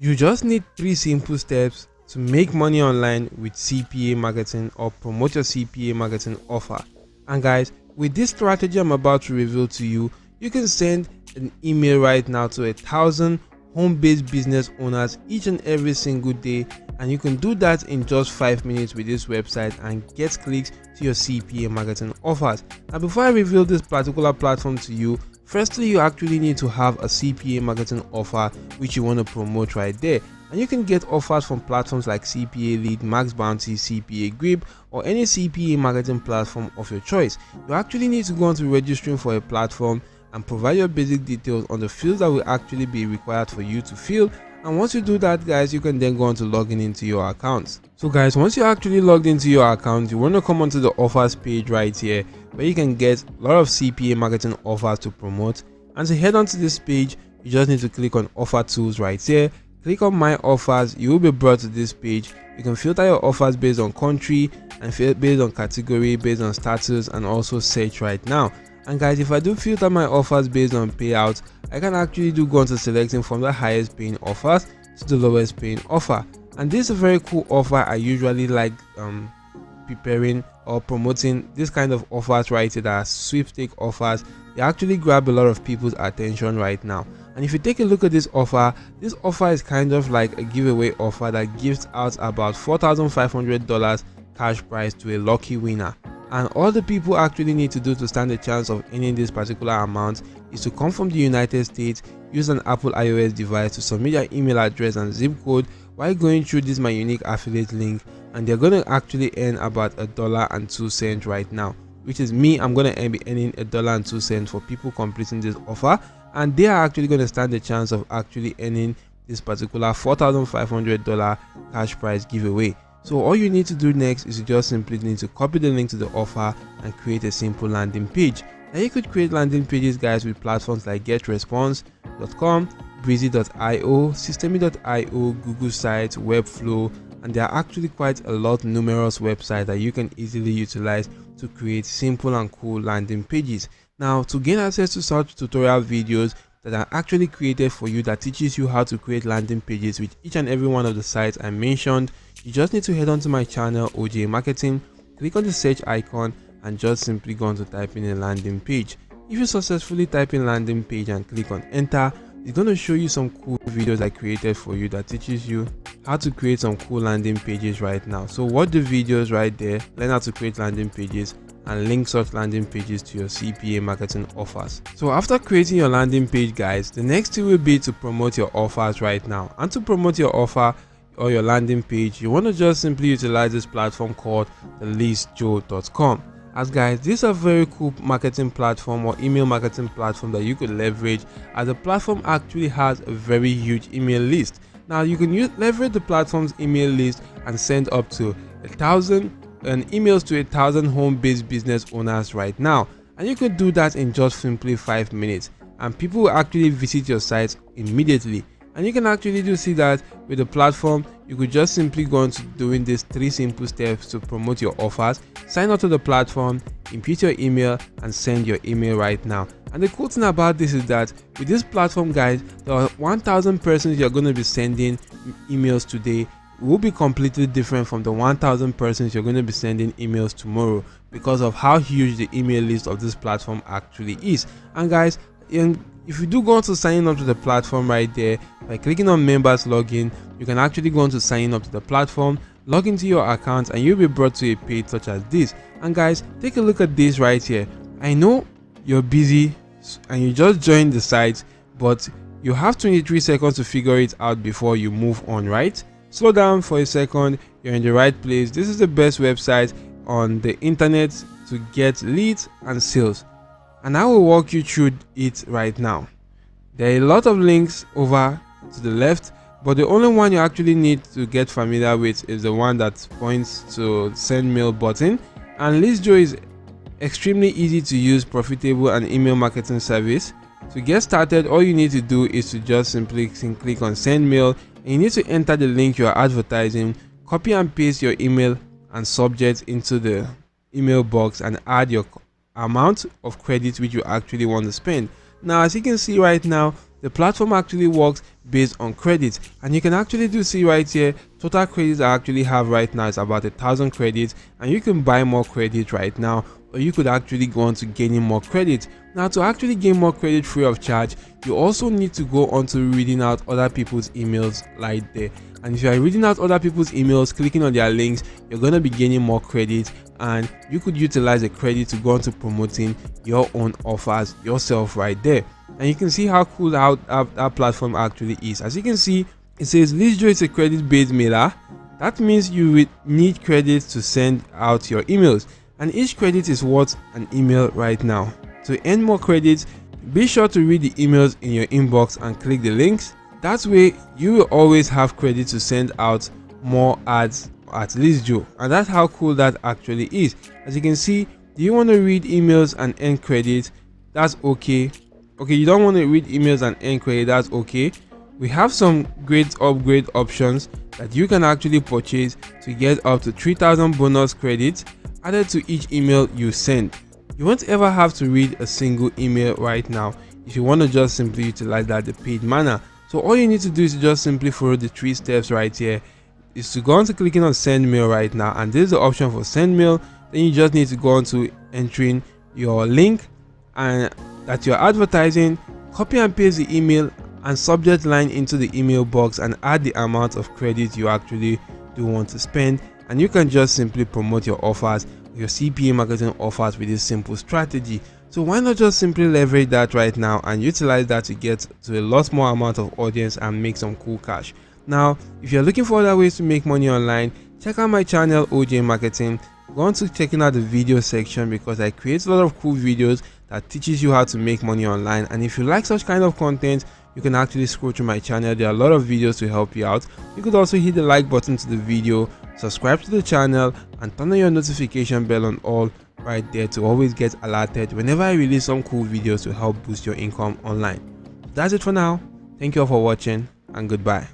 You just need 3 simple steps to make money online with CPA marketing or promote your CPA marketing offer. And guys, with this strategy I'm about to reveal to you, you can send an email right now to 1,000 home-based business owners each and every single day, and you can do that in just 5 minutes with this website and get clicks to your CPA marketing offers. Now, before I reveal this particular platform to you, firstly, you actually need to have a CPA marketing offer which you want to promote right there. And you can get offers from platforms like CPA Lead, Max Bounty, CPA Grip, or any CPA marketing platform of your choice. You actually need to go on to registering for a platform and provide your basic details on the fields that will actually be required for you to fill. And once you do that, guys, you can then go on to logging into your account. So guys, once you're actually logged into your account, you want to come onto the offers page right here, where you can get a lot of CPA marketing offers to promote. And to head onto this page, you just need to click on offer tools right here. Click on my offers. You will be brought to this page. You can filter your offers based on country and based on category, based on status, and also search right now. And guys, if I do filter my offers based on payout, I can actually go on to selecting from the highest paying offers to the lowest paying offer. And this is a very cool offer. I usually like preparing or promoting this kind of offers right here, that are sweepstake offers. They actually grab a lot of people's attention right now. And if you take a look at this offer is kind of like a giveaway offer that gives out about $4,500 cash prize to a lucky winner. And all the people actually need to do to stand a chance of earning this particular amount is to come from the United States, use an Apple iOS device to submit your email address and zip code while going through this my unique affiliate link, and they're going to actually earn about $1.02 right now, which is me. I'm going to be earning $1.02 for people completing this offer, and they are actually going to stand a chance of actually earning this particular $4,500 cash prize giveaway. So all you need to do next is you just simply need to copy the link to the offer and create a simple landing page. Now you could create landing pages, guys, with platforms like getresponse.com, breezy.io, systemy.io, Google Sites, Webflow, and there are actually quite a lot numerous websites that you can easily utilize to create simple and cool landing pages. Now, to gain access to such tutorial videos that are actually created for you that teaches you how to create landing pages with each and every one of the sites I mentioned, you just need to head on to my channel, OJ Marketing, click on the search icon, and just simply go on to type in a landing page. If you successfully type in landing page and click on enter, it's going to show you some cool videos I created for you that teaches you how to create some cool landing pages right now. So watch the videos right there, learn how to create landing pages, and link such landing pages to your CPA marketing offers. So after creating your landing page, guys, the next thing will be to promote your offers right now. And to promote your offer or your landing page, you want to just simply utilize this platform called thelistjoe.com. As guys, this is a very cool marketing platform or email marketing platform that you could leverage, as the platform actually has a very huge email list. Now you can leverage the platform's email list and send up to 1,000 emails to 1,000 home-based business owners right now, and you could do that in just simply 5 minutes, and people will actually visit your site immediately. And you can actually do see that with the platform, you could just simply go on to doing these 3 simple steps to promote your offers. Sign up to the platform, input your email, and send your email right now. And the cool thing about this is that with this platform, guys, the 1,000 persons you're going to be sending emails today will be completely different from the 1,000 persons you're going to be sending emails tomorrow, because of how huge the email list of this platform actually is. And guys, if you do go on to sign up to the platform right there, by clicking on members login, you can actually go on to sign up to the platform, log into your account, and you'll be brought to a page such as this. And guys, take a look at this right here. I know you're busy and you just joined the site, but you have 23 seconds to figure it out before you move on, right? Slow down for a second. You're in the right place. This is the best website on the internet to get leads and sales, and I will walk you through it right now. There are a lot of links over to the left, but the only one you actually need to get familiar with is the one that points to send mail button. And ListJoe is extremely easy to use, profitable, and email marketing service. To get started, all you need to do is to just simply click on send mail, and you need to enter the link you are advertising, copy and paste your email and subject into the email box, and add your amount of credit which you actually want to spend. Now, as you can see right now, the platform actually works based on credits, and you can actually see right here, total credits I actually have right now is about 1,000 credits, and you can buy more credit right now, or you could actually go on to gaining more credit. Now, to actually gain more credit free of charge, you also need to go on to reading out other people's emails right there. And if you are reading out other people's emails, clicking on their links, you're going to be gaining more credit, and you could utilize the credit to go on to promoting your own offers yourself right there. And you can see how cool that platform actually is. As you can see, it says ListJoe is a credit-based mailer. That means you will need credits to send out your emails, and each credit is worth an email right now. To earn more credits, be sure to read the emails in your inbox and click the links. That way you will always have credit to send out more ads at ListJoe, and that's how cool that actually is. As you can see, do you want to read emails and earn credit? That's okay. Okay, you don't want to read emails and earn credit? That's okay. We have some great upgrade options that you can actually purchase to get up to 3,000 bonus credits added to each email you send. You won't ever have to read a single email right now if you want to just simply utilize that the paid manner. So all you need to do is just simply follow the 3 steps right here. Is to go on to clicking on send mail right now, and this is the option for send mail. Then you just need to go on to entering your link and that you're advertising, copy and paste the email and subject line into the email box, and add the amount of credit you actually do want to spend, and you can just simply promote your offers, your CPA marketing offers, with this simple strategy. So why not just simply leverage that right now and utilize that to get to a lot more amount of audience and make some cool cash. Now, if you're looking for other ways to make money online, check out my channel OJ Marketing. Go on to checking out the video section, because I create a lot of cool videos that teaches you how to make money online. And if you like such kind of content, you can actually scroll through my channel. There are a lot of videos to help you out. You could also hit the like button to the video, subscribe to the channel, and turn on your notification bell on all right there to always get alerted whenever I release some cool videos to help boost your income online. That's it for now. Thank you all for watching, and goodbye.